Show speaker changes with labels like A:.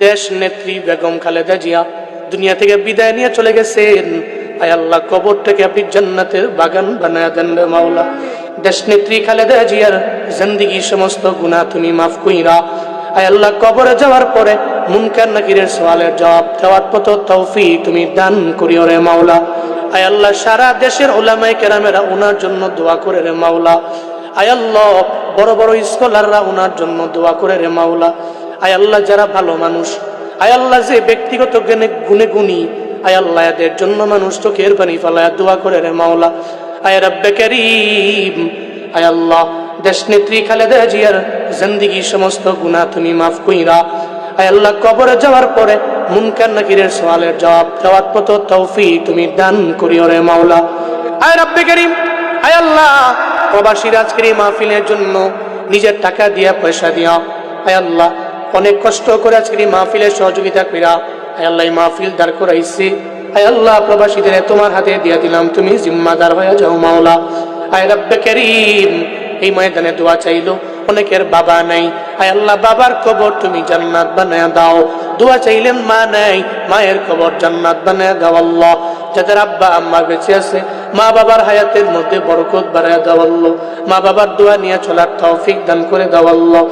A: দেশ নেত্রী বেগম খালেদা জিয়া দুনিয়া থেকে বিদায় নিয়ে চলে গেছেন। আয় আল্লাহ, কবরটাকে আপনি জান্নাতের বাগান বানায় দেন রে মাওলা। দেশ নেত্রী খালেদা জিয়ার জিন্দেগি সমস্ত গুনাহ তুমি মাফ কইরা আয় আল্লাহ, কবরে যাওয়ার পরে মুনকার নাকিরের সওয়ালের জবাব দেওয়ার মতো তৌফিক তুমি দান করিও রে মাওলা। আয় আল্লাহ, সারা দেশের উলামায়ে কেরামেরা ওনার জন্য দোয়া করে রে মাওলা। আয় আল্লাহ, বড় বড় স্কলাররা ওনার জন্য দোয়া করে রে মাওলা। আয় আল্লাহ, যারা ভালো মানুষ, আয় আল্লাহ, যে ব্যক্তিগত গুণে গুণী, আয় আল্লাহ, এদের জন্য মানুষ চোখের পানি ফেলায়া দোয়া করে রে মাওলা। আয় রব্বে করিম, আয় আল্লাহ, দেশ নেত্রী খালেদা জিয়ার জিন্দেগি সমস্ত গুনাহ তুমি মাফ কইরা আয় আল্লাহ, কবরে যাওয়ার পরে মুনকার নাকিরের সওয়ালের জবাব দেওয়ার মতো তৌফিক তুমি দান করিও রে মাওলা। আয় রব্বে করিম, আয় আল্লাহ, প্রবাসীর আজকের এই মাহফিলের জন্য নিজের টাকা দিয়া পয়সা দিয়া আয় আল্লাহ অনেক কষ্ট করে আজকের এই মাহফিলের সহযোগিতা কইরা আয় আল্লাহ এই মাহফিল দাঁড় করাইছে। আয় আল্লাহ, প্রবাসীদের তোমার হাতে দিয়া দিলাম, তুমি জিম্মাদার হয়ে যাও মাওলা। আয় রব্বে করিম, এই ময়দানে দোয়া চাইলো অনেকের বাবা নাই, আয় আল্লাহ, বাবার কবর তুমি জান্নাত বানায়া দাও। দোয়া চাইলেন মা নাই, মায়ের কবর জান্নাত বানায়া দাও আল্লাহ। যাদের আব্বা আম্মা বেঁচে আছে, মা বাবার হায়াতের মধ্যে বরকত বাড়ায়া দাও আল্লাহ। মা বাবার দোয়া নিয়ে চলার তৌফিক দান করে দাও আল্লাহ।